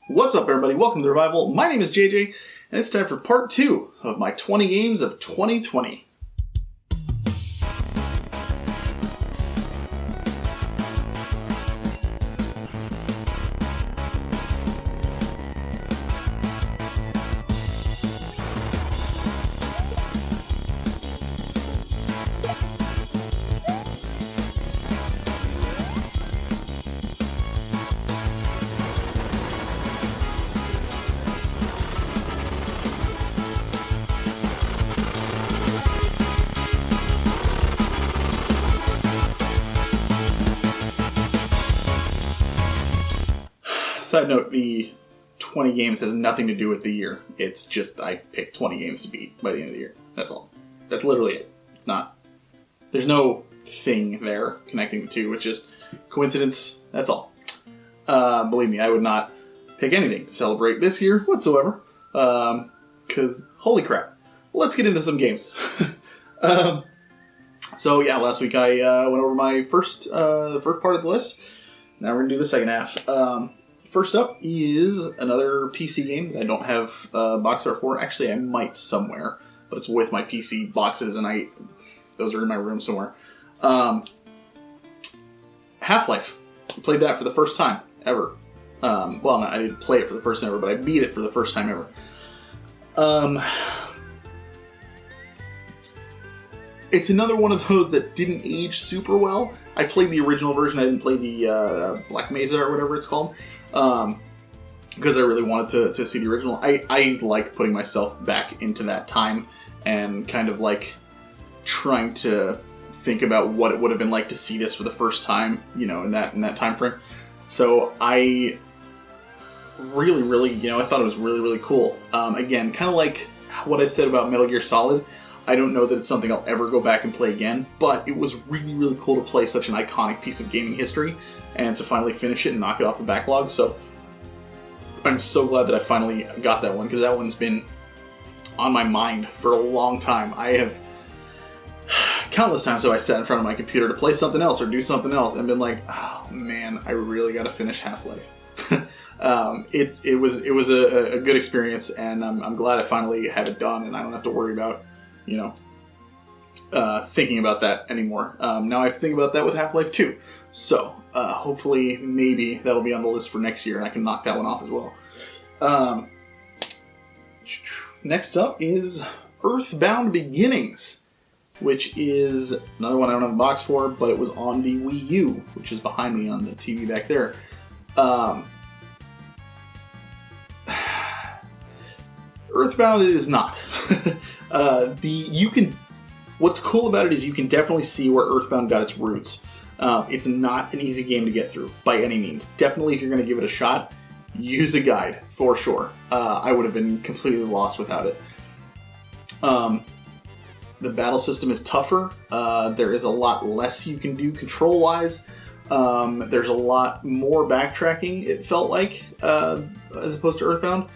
What's up, everybody? Welcome to Revival. My name is JJ, and it's time for part 2 of my 20 games of 2020. Side note, the 20 games has nothing to do with the year. It's just I picked 20 games to beat by the end of the year. That's all. That's literally it. It's not... There's no thing there connecting the two. It's just coincidence. That's all. Believe me, I would not pick anything to celebrate this year whatsoever. Because, holy crap. Let's get into some games. So yeah, last week I went over my first part of the list. Now we're going to do the second half. First up is another PC game that I don't have box art for. Actually, I might somewhere, but it's with my PC boxes, and those are in my room somewhere. Half-Life. I played that for the first time ever. Well, I didn't play it for the first time ever, but I beat it for the first time ever. It's another one of those that didn't age super well. I played the original version. I didn't play the Black Mesa or whatever it's called. Because I really wanted to see the original. I like putting myself back into that time and kind of like trying to think about what it would have been like to see this for the first time, you know, in that time frame. So I really, I thought it was really cool. Again, kind of like what I said about Metal Gear Solid. I don't know that it's something I'll ever go back and play again, but it was really cool to play such an iconic piece of gaming history and to finally finish it and knock it off the backlog. So I'm so glad that I finally got that one, because that one's been on my mind for a long time. I have countless times have I sat in front of my computer to play something else or do something else and been like, oh man, I really got to finish Half-Life. It was a good experience, and I'm glad I finally have it done and I don't have to worry about, thinking about that anymore. Now I have to think about that with Half-Life 2. So, hopefully, maybe that'll be on the list for next year and I can knock that one off as well. Next up is Earthbound Beginnings, which is another one I don't have a box for, but it was on the Wii U, which is behind me on the TV back there. Earthbound it is not. What's cool about it is you can definitely see where Earthbound got its roots. It's not an easy game to get through by any means. Definitely, if you're going to give it a shot, use a guide for sure. I would have been completely lost without it. The battle system is tougher. There is a lot less you can do control-wise. There's a lot more backtracking, it felt like, as opposed to Earthbound.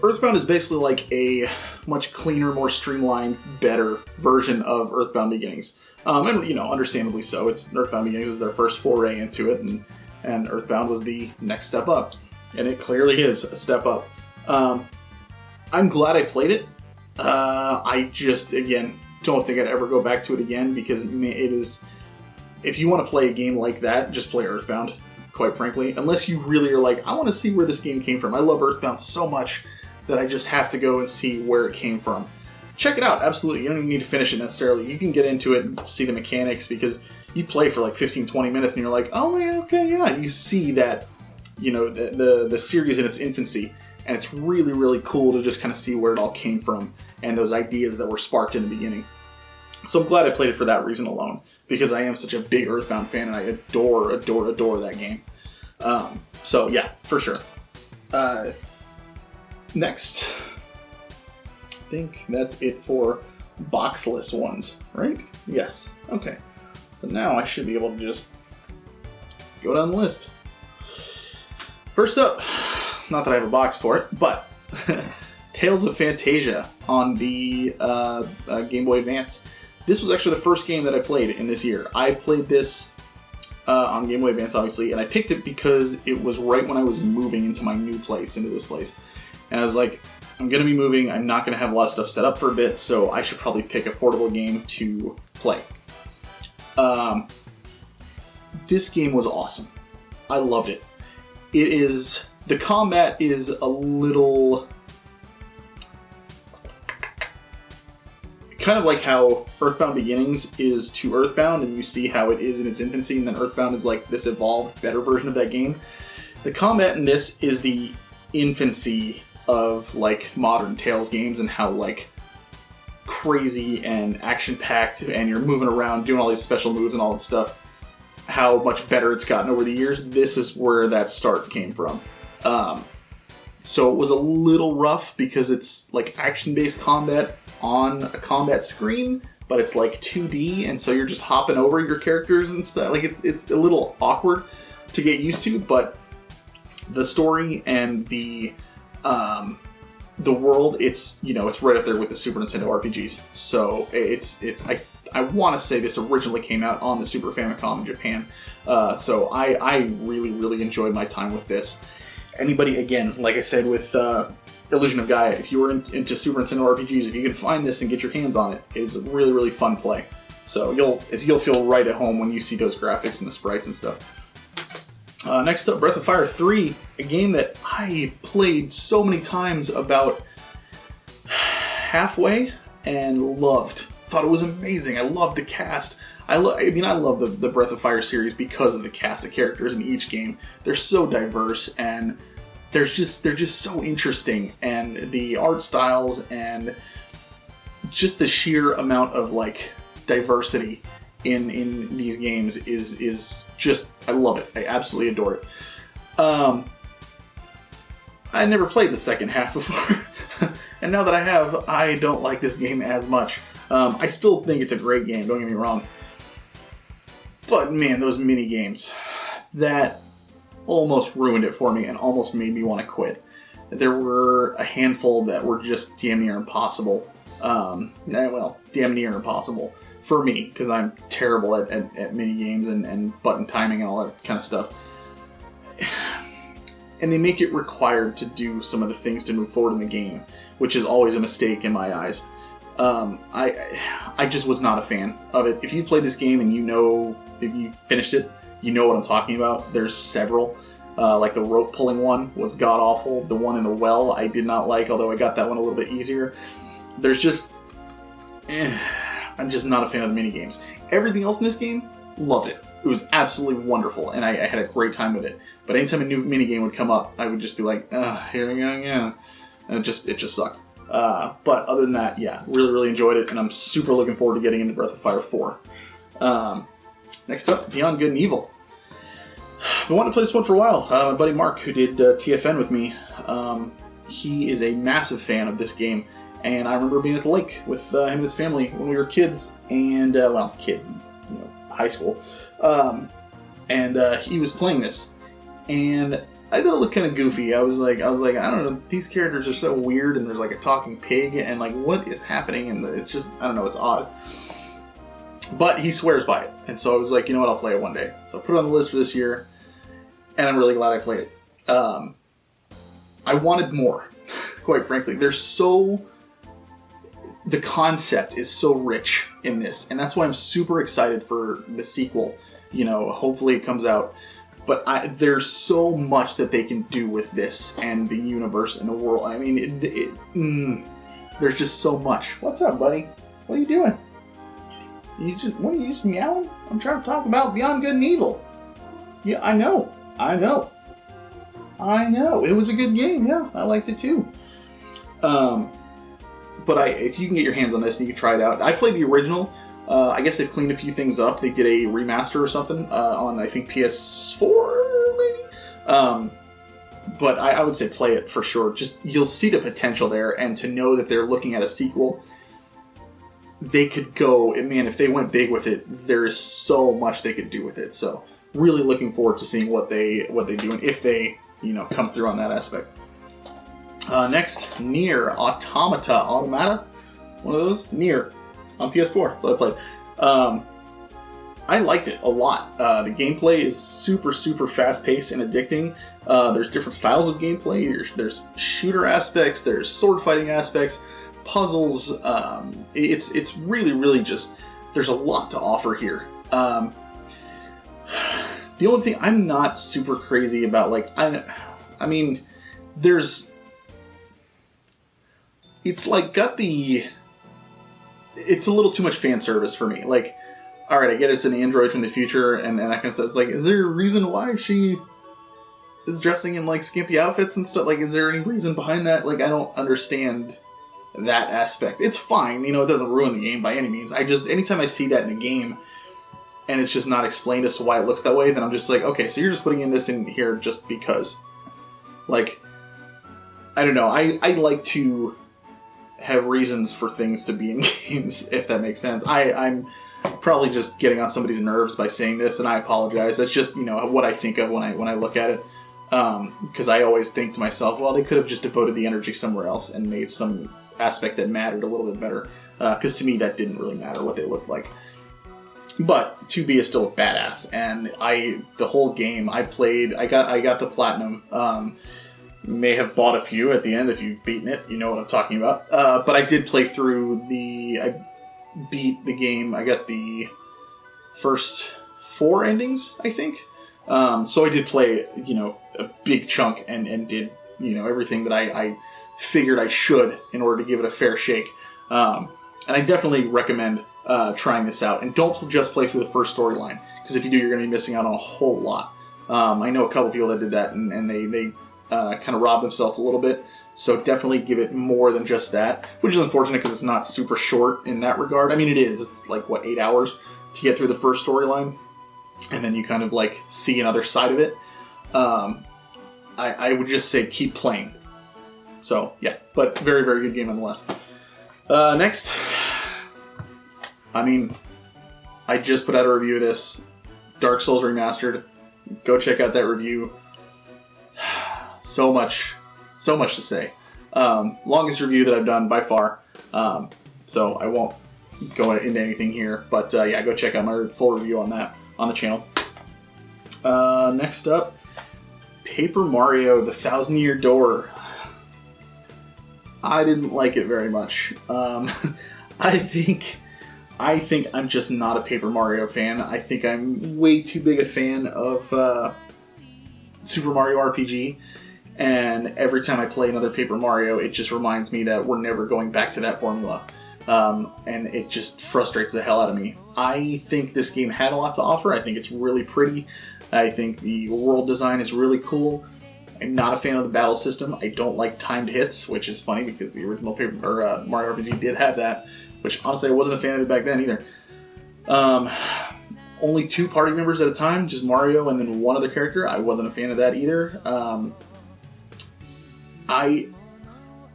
Earthbound is basically like a much cleaner, more streamlined, better version of Earthbound Beginnings. And, understandably so. Earthbound Beginnings is their first foray into it, and Earthbound was the next step up. And it clearly is a step up. I'm glad I played it. I just, again, don't think I'd ever go back to it again, because it is... If you want to play a game like that, just play Earthbound, quite frankly. Unless you really are like, I want to see where this game came from. I love Earthbound so much that I just have to go and see where it came from. Check it out, absolutely. You don't even need to finish it necessarily. You can get into it and see the mechanics, because you play for like 15-20 minutes and you're like, oh yeah, okay, yeah. You see that, the series in its infancy, and it's really cool to just kind of see where it all came from and those ideas that were sparked in the beginning. So I'm glad I played it for that reason alone, because I am such a big Earthbound fan and I adore that game. So yeah, for sure. Next, I think that's it for boxless ones, right? Yes. Okay. So now I should be able to just go down the list. First up, not that I have a box for it, but Tales of Fantasia on the Game Boy Advance. This was actually the first game that I played in this year. I played this on Game Boy Advance, obviously, and I picked it because it was right when I was moving into my new place, into this place. And I was like, I'm going to be moving, I'm not going to have a lot of stuff set up for a bit, so I should probably pick a portable game to play. This game was awesome. I loved it. The combat is a little... kind of like how Earthbound Beginnings is to Earthbound, and you see how it is in its infancy, and then Earthbound is like this evolved, better version of that game. The combat in this is the infancy of like modern Tales games, and how like crazy and action-packed, and you're moving around doing all these special moves and all that stuff. How much better it's gotten over the years. This is where that start came from. So it was a little rough because it's like action-based combat on a combat screen, but it's like 2D, and so you're just hopping over your characters and stuff. Like it's a little awkward to get used to, but the story and the world, it's right up there with the Super Nintendo RPGs. So I want to say this originally came out on the Super Famicom in Japan. So I really, really enjoyed my time with this. Anybody, again, like I said with Illusion of Gaia, if you were into Super Nintendo RPGs, if you can find this and get your hands on it, it's a really, really fun play. So you'll feel right at home when you see those graphics and the sprites and stuff. Next up, Breath of Fire 3, a game that I played so many times, about halfway, and loved. Thought it was amazing. I loved the cast. I love the Breath of Fire series because of the cast of characters in each game. They're so diverse, and they're just so interesting, and the art styles and just the sheer amount of like diversity in these games is just, I love it. I absolutely adore it. I never played the second half before, and now that I have, I don't like this game as much. I still think it's a great game, don't get me wrong. But man, those mini games, that almost ruined it for me and almost made me want to quit. There were a handful that were just damn near impossible. Damn near impossible for me, because I'm terrible at mini games and button timing and all that kind of stuff. And they make it required to do some of the things to move forward in the game, which is always a mistake in my eyes. I just was not a fan of it. If you played this game and if you finished it, you know what I'm talking about. There's several. Like the rope pulling one was god awful. The one in the well I did not like, although I got that one a little bit easier. There's just... I'm just not a fan of the minigames. Everything else in this game, loved it. It was absolutely wonderful, and I had a great time with it. But anytime a new minigame would come up, I would just be like, here we go again. And it just sucked. But other than that, yeah, really, really enjoyed it, and I'm super looking forward to getting into Breath of Fire 4. Next up, Beyond Good and Evil. I wanted to play this one for a while. My buddy Mark, who did TFN with me, he is a massive fan of this game, and I remember being at the lake with him and his family when we were kids, and, high school, and he was playing this, and I thought it looked kind of goofy. I was like, I don't know, these characters are so weird, and there's like a talking pig, and like, what is happening? And it's just, I don't know, it's odd. But he swears by it, and so I was like, you know what, I'll play it one day. So I put it on the list for this year, and I'm really glad I played it. I wanted more, quite frankly. The concept is so rich in this, and that's why I'm super excited for the sequel. Hopefully it comes out. But there's so much that they can do with this and the universe and the world. I mean, there's just so much. What's up, buddy? What are you doing? What are you just meowing? I'm trying to talk about Beyond Good and Evil. Yeah, I know. It was a good game. Yeah, I liked it too. But if you can get your hands on this and you can try it out. I played the original. I guess they've cleaned a few things up. They did a remaster or something on, I think, PS4, maybe? But I would say play it for sure. Just, you'll see the potential there, and to know that they're looking at a sequel, they could go, and man, if they went big with it, there is so much they could do with it. So, really looking forward to seeing what they do, and if they, come through on that aspect. Next, Nier Automata. One of those? Nier. On PS4, that's what I played. I liked it a lot. The gameplay is super, super fast-paced and addicting. There's different styles of gameplay. There's shooter aspects, there's sword fighting aspects, puzzles. It's really, really just, there's a lot to offer here. The only thing I'm not super crazy about, like, I mean, it's like it's a little too much fan service for me. Like, alright, I get it's an android from the future and that kind of stuff. It's like, is there a reason why she is dressing in, like, skimpy outfits and stuff? Like, is there any reason behind that? Like, I don't understand that aspect. It's fine, it doesn't ruin the game by any means. Anytime I see that in a game and it's just not explained as to why it looks that way, then I'm just like, okay, so you're just putting this in here just because. Like, I don't know. I like to have reasons for things to be in games, if that makes sense. I'm probably just getting on somebody's nerves by saying this, and I apologize. That's just, what I think of when I look at it. Because I always think to myself, well, they could have just devoted the energy somewhere else and made some aspect that mattered a little bit better. Because to me, that didn't really matter what they looked like. But 2B is still a badass, and the whole game I played, I got the platinum. May have bought a few at the end if you've beaten it. You know what I'm talking about. But I did play through I beat the game. I got the first 4 endings, I think. So I did play, a big chunk and did, everything that I figured I should in order to give it a fair shake. And I definitely recommend trying this out. And don't just play through the first storyline, because if you do, you're going to be missing out on a whole lot. I know a couple people that did that, and they kind of robbed themselves a little bit. So definitely give it more than just that, which is unfortunate because it's not super short in that regard. I mean, it is. It's like, 8 hours to get through the first storyline, and then you kind of like see another side of it. I would just say keep playing. So yeah, but very, very good game nonetheless. Next, I mean, I just put out a review of this, Dark Souls Remastered. Go check out that review. So much to say. Longest review that I've done by far. So I won't go into anything here. But yeah, go check out my full review on that on the channel. Next up, Paper Mario: The Thousand Year Door. I didn't like it very much. I think I'm just not a Paper Mario fan. I think I'm way too big a fan of Super Mario RPG. And every time I play another Paper Mario, it just reminds me that we're never going back to that formula. And it just frustrates the hell out of me. I think this game had a lot to offer. I think it's really pretty. I think the world design is really cool. I'm not a fan of the battle system. I don't like timed hits, which is funny because the original Mario RPG did have that, which honestly I wasn't a fan of it back then either. Only 2 party members at a time, just Mario and then one other character. I wasn't a fan of that either. I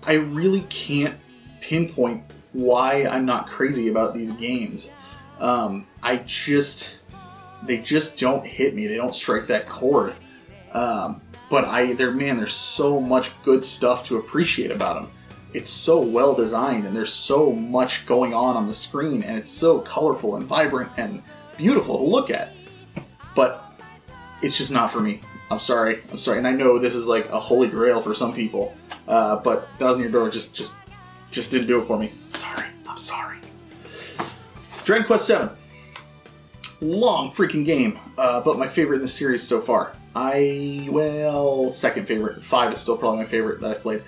really can't pinpoint why I'm not crazy about these games. They just don't hit me. They don't strike that chord. But there's so much good stuff to appreciate about them. It's so well designed, and there's so much going on the screen, and it's so colorful and vibrant and beautiful to look at. But it's just not for me. I'm sorry, and I know this is like a holy grail for some people, but Thousand Year Door just didn't do it for me. I'm sorry. Dragon Quest VII. Long freaking game, but my favorite in the series so far. Second favorite. 5 is still probably my favorite that I've played.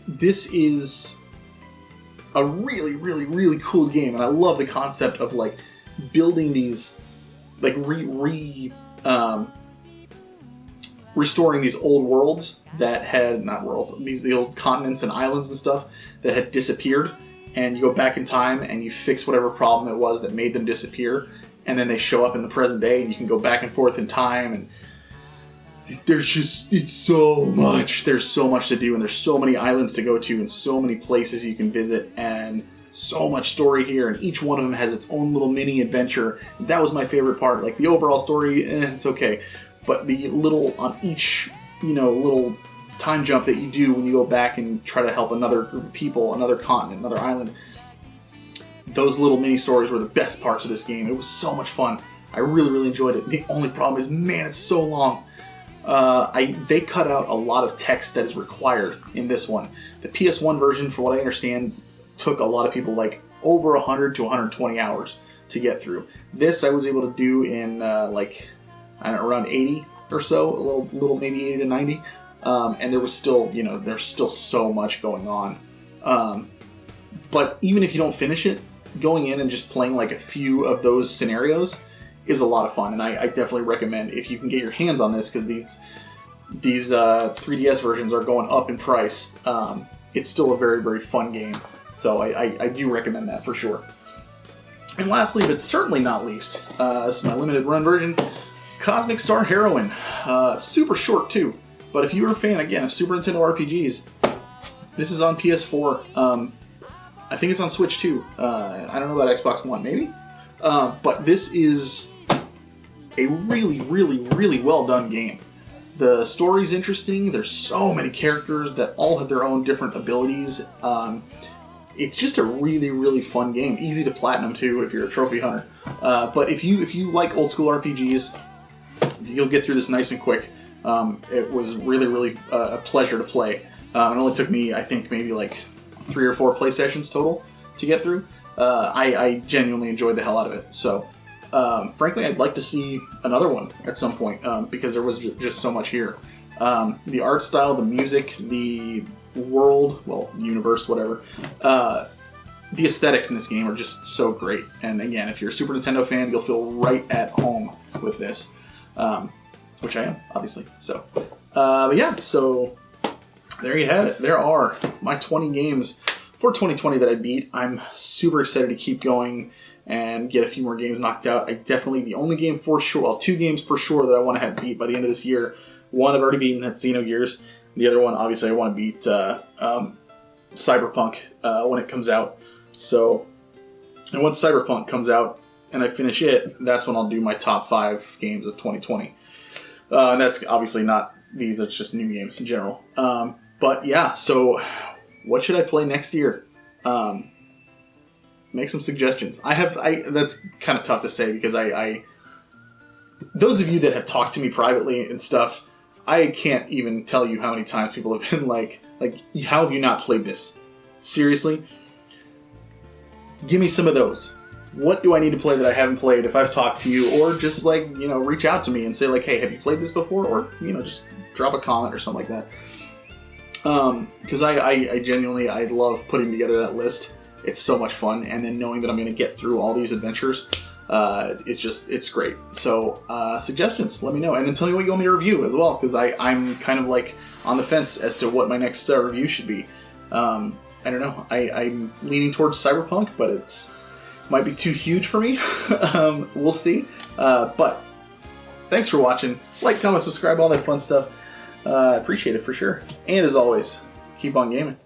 This is a really, really, really cool game, and I love the concept of like building these, like restoring these old worlds that had, the old continents and islands and stuff that had disappeared, and you go back in time and you fix whatever problem it was that made them disappear, and then they show up in the present day, and you can go back and forth in time, and there's so much to do, and there's so many islands to go to, and so many places you can visit, and so much story here, and each one of them has its own little mini adventure. That was my favorite part. Like, the overall story, it's okay, but the little, on each, little time jump that you do when you go back and try to help another group of people, another continent, another island, those little mini stories were the best parts of this game. It was so much fun. I really, really enjoyed it. The only problem is, man, it's so long. They cut out a lot of text that is required in this one. The PS1 version, for what I understand, took a lot of people like over 100 to 120 hours to get through. This I was able to do in like, I don't know, around 80 or so, a little maybe 80 to 90. And there was still, you know, there's still so much going on. But even if you don't finish it, going in and just playing like a few of those scenarios is a lot of fun. And I definitely recommend, if you can get your hands on this, because these 3DS versions are going up in price, it's still a very, very fun game. So I do recommend that for sure. And lastly, but certainly not least, this is my limited run version, Cosmic Star Heroine. Super short too, but if you're a fan, again, of Super Nintendo RPGs, this is on PS4. I think it's on Switch too. I don't know about Xbox One, maybe? But this is a really, really, really well done game. The story's interesting. There's so many characters that all have their own different abilities. It's just a really, really fun game. Easy to platinum too if you're a trophy hunter. But if you like old school RPGs, you'll get through this nice and quick. It was really, really a pleasure to play. It only took me, I think, maybe like 3 or 4 play sessions total to get through. I genuinely enjoyed the hell out of it. So, frankly, I'd like to see another one at some point, because there was just so much here. The art style, the music, the world, well, universe, whatever. The aesthetics in this game are just so great. And again, if you're a Super Nintendo fan, you'll feel right at home with this. Which I am, obviously. So, but yeah, so there you have it. There are my 20 games for 2020 that I beat. I'm super excited to keep going and get a few more games knocked out. The only game for sure, well, 2 games for sure that I want to have beat by the end of this year. One I've already beaten, that's Xenogears. The other one, obviously, I want to beat Cyberpunk when it comes out. So, and once Cyberpunk comes out and I finish it, that's when I'll do my top 5 games of 2020. And that's obviously not these, it's just new games in general. But yeah, so what should I play next year? Make some suggestions. That's kind of tough to say because those of you that have talked to me privately and stuff, I can't even tell you how many times people have been like, how have you not played this? Seriously? Give me some of those. What do I need to play that I haven't played if I've talked to you? Or just reach out to me and say hey, have you played this before? Or, just drop a comment or something like that. Because I genuinely love putting together that list. It's so much fun. And then knowing that I'm going to get through all these adventures, it's great. So, suggestions, let me know. And then tell me what you want me to review as well. Because I'm kind of on the fence as to what my next review should be. I don't know. I'm leaning towards Cyberpunk, but might be too huge for me. We'll see. But thanks for watching. Like, comment, subscribe, all that fun stuff. I appreciate it for sure. And as always, keep on gaming.